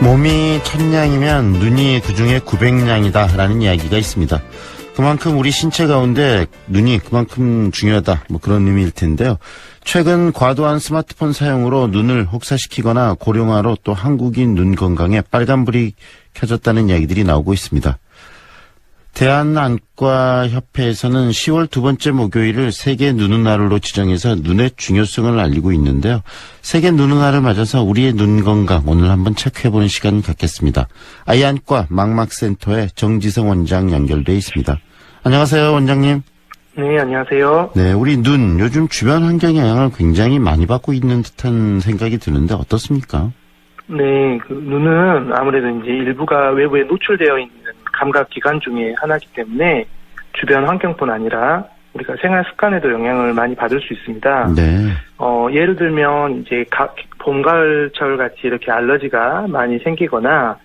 몸이 1000냥이면 눈이 그중에 900냥이다라는 이야기가 있습니다. 그만큼 우리 신체 가운데 눈이 그만큼 중요하다, 그런 의미일 텐데요. 최근 과도한 스마트폰 사용으로 눈을 혹사시키거나 고령화로 또 한국인 눈 건강에 빨간불이 켜졌다는 이야기들이 나오고 있습니다. 대한안과협회에서는 10월 두 번째 목요일을 세계 눈의 날로 지정해서 눈의 중요성을 알리고 있는데요. 세계 눈의 날을 맞아서 우리의 눈 건강 오늘 한번 체크해보는 시간 갖겠습니다. 아이안과 망막센터의 정지성 원장 연결돼 있습니다. 안녕하세요, 원장님. 네, 안녕하세요. 네, 우리 눈 요즘 주변 환경 영향을 굉장히 많이 받고 있는 듯한 생각이 드는데 어떻습니까? 네, 눈은 아무래도 이제 일부가 외부에 노출되어 있는 감각 기관 중에 하나이기 때문에 주변 환경뿐 아니라 우리가 생활 습관에도 영향을 많이 받을 수 있습니다. 네. 예를 들면 이제 봄, 가을철 같이 이렇게 알러지가 많이 생기거나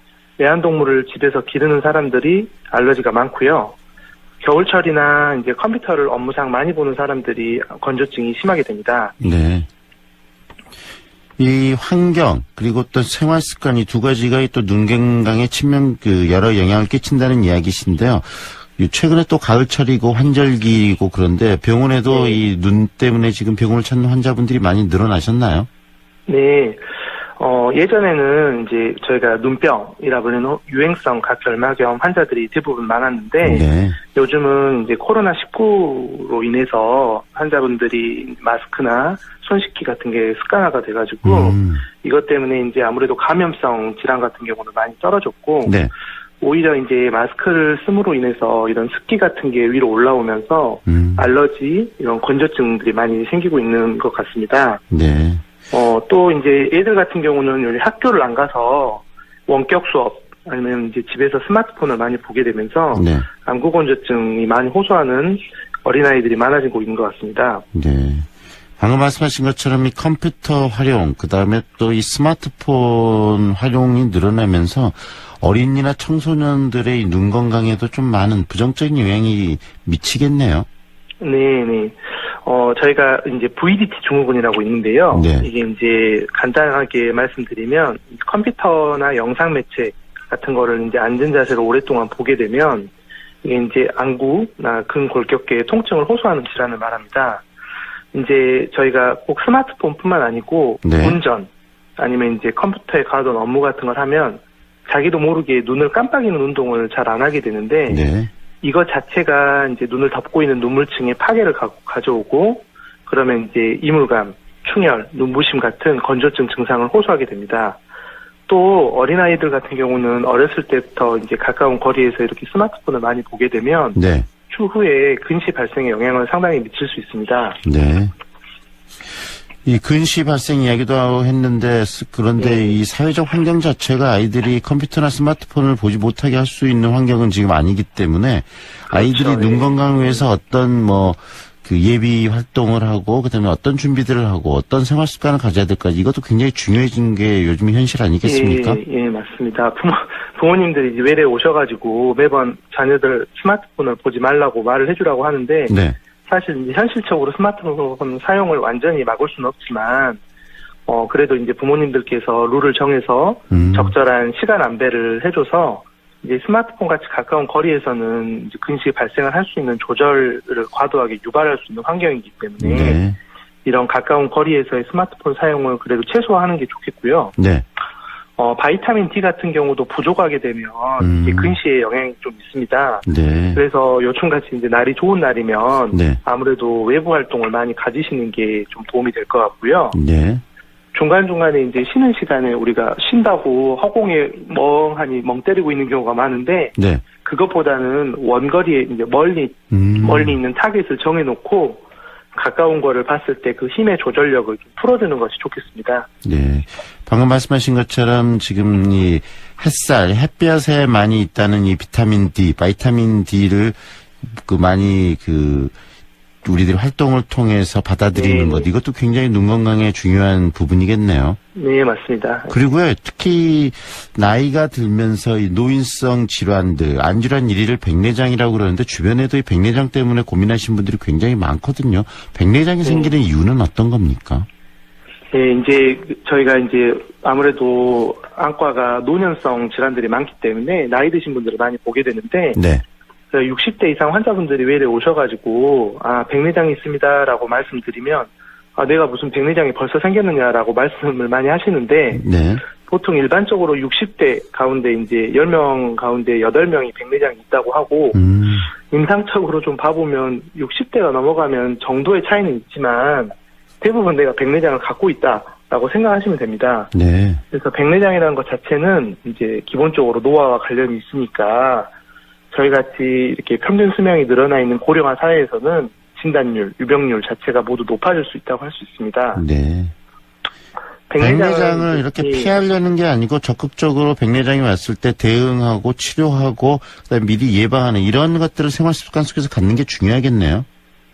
애완동물을 집에서 기르는 사람들이 알러지가 많고요. 겨울철이나 이제 컴퓨터를 업무상 많이 보는 사람들이 건조증이 심하게 됩니다. 네. 이 환경 그리고 또 생활 습관 이 두 가지가 또 눈 건강에 여러 영향을 끼친다는 이야기신데요. 최근에 또 가을철이고 환절기이고 그런데 병원에도 네. 이 눈 때문에 지금 병원을 찾는 환자분들이 많이 늘어나셨나요? 네. 예전에는 이제 저희가 눈병이라 불리는 유행성 각혈막염 환자들이 대부분 많았는데 네. 요즘은 이제 코로나19로 인해서 환자분들이 마스크나 손 씻기 같은 게 습관화가 돼가지고 이것 때문에 이제 아무래도 감염성 질환 같은 경우는 많이 떨어졌고 네. 오히려 이제 마스크를 씀으로 인해서 이런 습기 같은 게 위로 올라오면서 알러지 이런 건조증들이 많이 생기고 있는 것 같습니다. 네. 또 이제 애들 같은 경우는 요즘 학교를 안 가서 원격 수업 아니면 이제 집에서 스마트폰을 많이 보게 되면서 네. 안구 건조증이 많이 호소하는 어린아이들이 많아지고 있는 것 같습니다. 네. 방금 말씀하신 것처럼 이 컴퓨터 활용, 그 다음에 또 이 스마트폰 활용이 늘어나면서 어린이나 청소년들의 눈 건강에도 좀 많은 부정적인 영향이 미치겠네요. 네. 저희가 이제 VDT 증후군이라고 있는데요. 네. 이게 이제 간단하게 말씀드리면 컴퓨터나 영상 매체 같은 거를 이제 앉은 자세로 오랫동안 보게 되면 이게 이제 안구나 근골격계의 통증을 호소하는 질환을 말합니다. 이제 저희가 꼭 스마트폰뿐만 아니고 네. 운전 아니면 이제 컴퓨터에 가던 업무 같은 걸 하면 자기도 모르게 눈을 깜빡이는 운동을 잘 안 하게 되는데 네. 이것 자체가 이제 눈을 덮고 있는 눈물층에 파괴를 가져오고 그러면 이제 이물감, 충혈, 눈부심 같은 건조증 증상을 호소하게 됩니다. 또 어린아이들 같은 경우는 어렸을 때부터 이제 가까운 거리에서 이렇게 스마트폰을 많이 보게 되면 네. 추후에 근시 발생에 영향을 상당히 미칠 수 있습니다. 네. 이 근시 발생 이야기도 했는데 그런데 네. 이 사회적 환경 자체가 아이들이 컴퓨터나 스마트폰을 보지 못하게 할 수 있는 환경은 지금 아니기 때문에 아이들이 그렇죠. 눈 네. 건강을 위해서 어떤 예비 활동을 하고 그다음에 어떤 준비들을 하고 어떤 생활 습관을 가져야 될까 이것도 굉장히 중요해진 게 요즘 현실 아니겠습니까? 예, 맞습니다. 부모님들이 이제 외래 오셔가지고 매번 자녀들 스마트폰을 보지 말라고 말을 해주라고 하는데 네. 사실 이제 현실적으로 스마트폰 사용을 완전히 막을 수는 없지만 그래도 이제 부모님들께서 룰을 정해서 적절한 시간 안배를 해줘서 이제 스마트폰 같이 가까운 거리에서는 이제 근시 발생을 할 수 있는 조절을 과도하게 유발할 수 있는 환경이기 때문에 네. 이런 가까운 거리에서의 스마트폰 사용을 그래도 최소화하는 게 좋겠고요. 네. 바이타민 D 같은 경우도 부족하게 되면 이게 근시에 영향이 좀 있습니다. 네. 그래서 요즘같이 이제 날이 좋은 날이면 네. 아무래도 외부 활동을 많이 가지시는 게 좀 도움이 될 것 같고요. 네. 중간중간에 이제 쉬는 시간에 우리가 쉰다고 허공에 멍하니 멍 때리고 있는 경우가 많은데 네. 그것보다는 원거리에 이제 멀리 있는 타겟을 정해놓고 가까운 거를 봤을 때 그 힘의 조절력을 좀 풀어주는 것이 좋겠습니다. 네. 방금 말씀하신 것처럼 지금 이 햇볕에 많이 있다는 이 비타민 D를 많이 우리들이 활동을 통해서 받아들이는 네. 것 이것도 굉장히 눈 건강에 중요한 부분이겠네요. 네, 맞습니다. 그리고요, 특히 나이가 들면서 이 노인성 질환들, 안질환 1위를 백내장이라고 그러는데 주변에도 이 백내장 때문에 고민하시는 분들이 굉장히 많거든요. 백내장이 생기는 이유는 어떤 겁니까? 예, 이제 저희가 이제 아무래도 안과가 노년성 질환들이 많기 때문에 나이 드신 분들을 많이 보게 되는데 네. 60대 이상 환자분들이 외래 오셔가지고 백내장이 있습니다라고 말씀드리면 내가 무슨 백내장이 벌써 생겼느냐라고 말씀을 많이 하시는데 네. 보통 일반적으로 60대 가운데 이제 10명 가운데 8명이 백내장이 있다고 하고 임상적으로 좀 봐보면 60대가 넘어가면 정도의 차이는 있지만 대부분 내가 백내장을 갖고 있다라고 생각하시면 됩니다. 네. 그래서 백내장이라는 것 자체는 이제 기본적으로 노화와 관련이 있으니까 저희 같이 이렇게 평균 수명이 늘어나 있는 고령화 사회에서는 진단율, 유병률 자체가 모두 높아질 수 있다고 할 수 있습니다. 네. 백내장을 이렇게 피하려는 게 아니고 적극적으로 백내장이 왔을 때 대응하고 치료하고 그다음에 미리 예방하는 이런 것들을 생활 습관 속에서 갖는 게 중요하겠네요.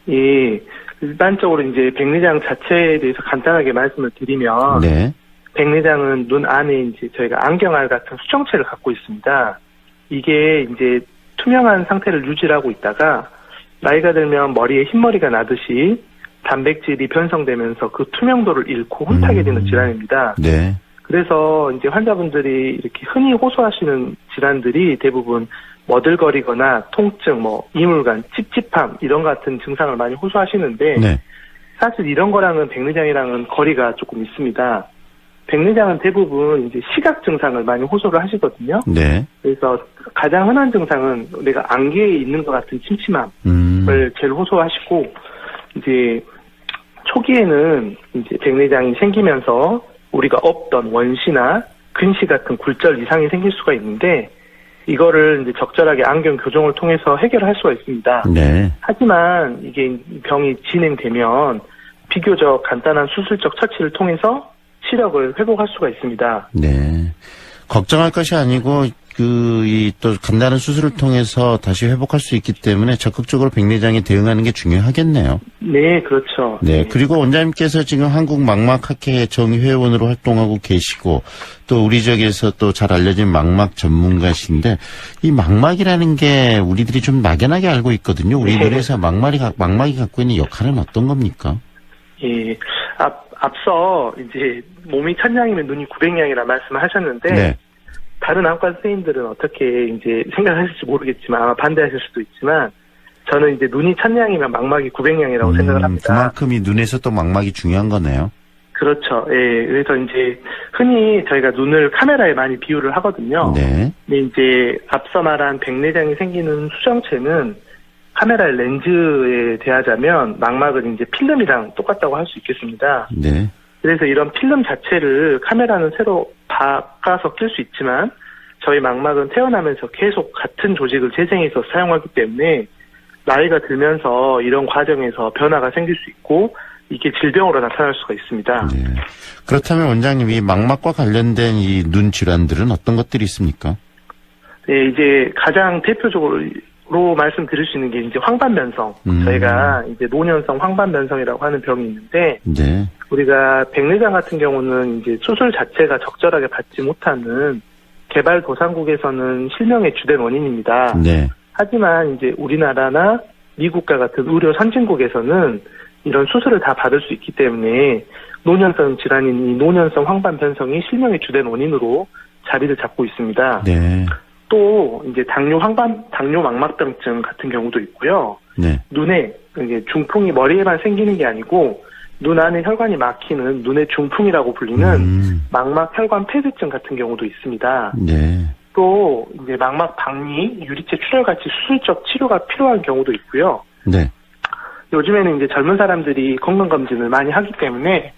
예. 일반적으로 이제 백내장 자체에 대해서 간단하게 말씀을 드리면 네. 백내장은 눈 안에 이제 저희가 안경알 같은 수정체를 갖고 있습니다. 이게 이제 투명한 상태를 유지하고 있다가 나이가 들면 머리에 흰머리가 나듯이 단백질이 변성되면서 그 투명도를 잃고 혼탁게 되는 질환입니다. 네. 그래서 이제 환자분들이 이렇게 흔히 호소하시는 질환들이 대부분 머들거리거나 통증, 이물감, 찝찝함 이런 같은 증상을 많이 호소하시는데 네. 사실 이런 거랑은 백내장이랑은 거리가 조금 있습니다. 백내장은 대부분 이제 시각 증상을 많이 호소를 하시거든요. 네. 그래서 가장 흔한 증상은 내가 안개에 있는 것 같은 침침함을 제일 호소하시고 이제 초기에는 이제 백내장이 생기면서 우리가 없던 원시나 근시 같은 굴절 이상이 생길 수가 있는데 이거를 이제 적절하게 안경 교정을 통해서 해결할 수가 있습니다. 네. 하지만 이게 병이 진행되면 비교적 간단한 수술적 처치를 통해서 시력을 회복할 수가 있습니다. 네. 걱정할 것이 아니고 또 간단한 수술을 통해서 다시 회복할 수 있기 때문에 적극적으로 백내장에 대응하는 게 중요하겠네요. 네, 그렇죠. 네. 그리고 원장님께서 지금 한국망막학회 정회원으로 활동하고 계시고 또 우리 지역에서 또 잘 알려진 망막 전문가신데 이 망막이라는 게 우리들이 좀 막연하게 알고 있거든요. 우리 눈에서 망막이 갖고 있는 역할은 어떤 겁니까? 예. 앞서 이제 몸이 1000냥이면 눈이 900냥이라 말씀을 하셨는데 네. 다른 안과 선생님들은 어떻게 이제 생각하실지 모르겠지만 아마 반대하실 수도 있지만 저는 이제 눈이 1000냥이면 망막이 900냥이라고 생각을 합니다. 그만큼 이 눈에서 또 망막이 중요한 거네요. 그렇죠. 예. 그래서 이제 흔히 저희가 눈을 카메라에 많이 비유를 하거든요. 네. 근데 이제 앞서 말한 백내장이 생기는 수정체는 카메라의 렌즈에 대하자면 망막은 이제 필름이랑 똑같다고 할 수 있겠습니다. 네. 그래서 이런 필름 자체를 카메라는 새로 바꿔서 낄 수 있지만 저희 망막은 태어나면서 계속 같은 조직을 재생해서 사용하기 때문에 나이가 들면서 이런 과정에서 변화가 생길 수 있고 이게 질병으로 나타날 수가 있습니다. 네. 그렇다면 원장님 이 망막과 관련된 이 눈 질환들은 어떤 것들이 있습니까? 네, 이제 가장 대표적으로 말씀드릴 수 있는 게 이제 황반변성. 저희가 이제 노년성 황반변성이라고 하는 병이 있는데, 네. 우리가 백내장 같은 경우는 이제 수술 자체가 적절하게 받지 못하는 개발도상국에서는 실명의 주된 원인입니다. 네. 하지만 이제 우리나라나 미국과 같은 의료 선진국에서는 이런 수술을 다 받을 수 있기 때문에 노년성 질환인 이 노년성 황반변성이 실명의 주된 원인으로 자리를 잡고 있습니다. 네. 또 이제 당뇨 망막병증 같은 경우도 있고요. 네. 눈에 이게 중풍이 머리에만 생기는 게 아니고 눈 안에 혈관이 막히는 눈의 중풍이라고 불리는 망막 혈관 폐쇄증 같은 경우도 있습니다. 네. 또 이제 망막 박리, 유리체 출혈 같이 수술적 치료가 필요한 경우도 있고요. 네. 요즘에는 이제 젊은 사람들이 건강검진을 많이 하기 때문에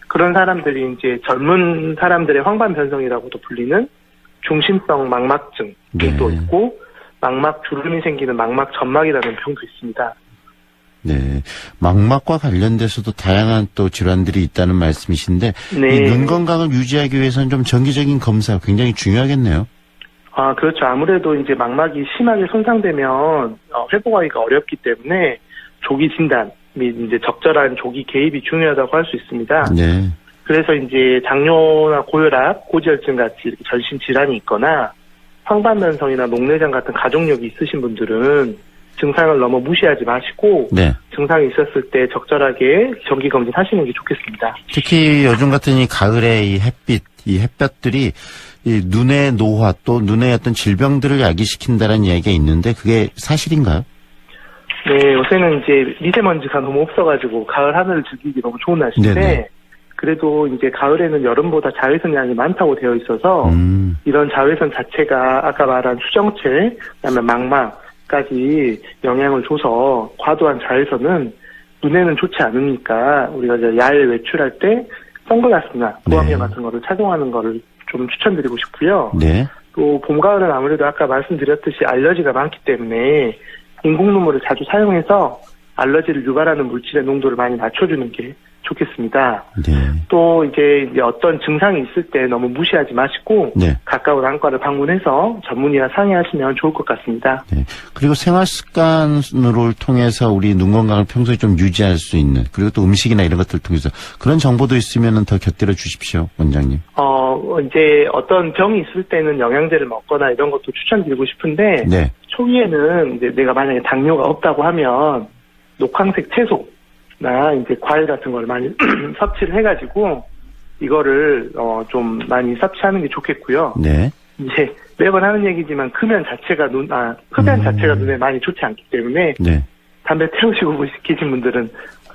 그런 사람들이 이제 젊은 사람들의 황반변성이라고도 불리는 중심성 망막증이 네. 또 있고 망막 주름이 생기는 망막 점막이라는 병도 있습니다. 네. 망막과 관련돼서도 다양한 또 질환들이 있다는 말씀이신데 네. 이 눈 건강을 유지하기 위해서는 좀 정기적인 검사 굉장히 중요하겠네요. 그렇죠. 아무래도 이제 망막이 심하게 손상되면 회복하기가 어렵기 때문에 조기 진단 및 이제 적절한 조기 개입이 중요하다고 할 수 있습니다. 네. 그래서 이제 당뇨나 고혈압, 고지혈증 같이 이렇게 전신 질환이 있거나 황반변성이나 녹내장 같은 가족력이 있으신 분들은 증상을 너무 무시하지 마시고 네. 증상이 있었을 때 적절하게 정기 검진하시는 게 좋겠습니다. 특히 요즘 같은 이 가을에 이 햇볕들이 이 눈의 노화 또 눈의 어떤 질병들을 야기시킨다는 이야기가 있는데 그게 사실인가요? 네, 요새는 이제 미세먼지가 너무 없어가지고 가을 하늘을 즐기기 너무 좋은 날씨인데 네네. 그래도 이제 가을에는 여름보다 자외선 양이 많다고 되어 있어서 이런 자외선 자체가 아까 말한 수정체, 그다음에 망막까지 영향을 줘서 과도한 자외선은 눈에는 좋지 않으니까 우리가 이제 야외 외출할 때 선글라스나 보안경 같은 거를 착용하는 거를 좀 추천드리고 싶고요. 네. 또 봄, 가을은 아무래도 아까 말씀드렸듯이 알러지가 많기 때문에 인공 눈물을 자주 사용해서 알러지를 유발하는 물질의 농도를 많이 낮춰주는 게 좋겠습니다. 네. 또 이제 어떤 증상이 있을 때 너무 무시하지 마시고 네. 가까운 안과를 방문해서 전문의와 상의하시면 좋을 것 같습니다. 네. 그리고 생활 습관을 통해서 우리 눈 건강을 평소에 좀 유지할 수 있는 그리고 또 음식이나 이런 것들을 통해서 그런 정보도 있으면 더 곁들여 주십시오, 원장님. 이제 어떤 병이 있을 때는 영양제를 먹거나 이런 것도 추천드리고 싶은데 네. 초기에는 이제 내가 만약에 당뇨가 없다고 하면 녹황색 채소나 이제 과일 같은 걸 많이 섭취를 해가지고 이거를 좀 많이 섭취하는 게 좋겠고요. 네. 이제 매번 하는 얘기지만 흡연 자체가 자체가 눈에 많이 좋지 않기 때문에 네. 담배 태우시고 계신 분들은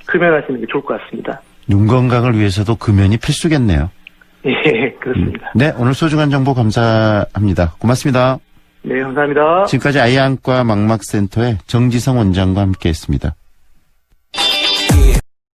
금연하시는 게 좋을 것 같습니다. 눈 건강을 위해서도 금연이 필수겠네요. 예, 그렇습니다. 네, 오늘 소중한 정보 감사합니다. 고맙습니다. 네, 감사합니다. 지금까지 아이안과 망막센터의 정지성 원장과 함께했습니다.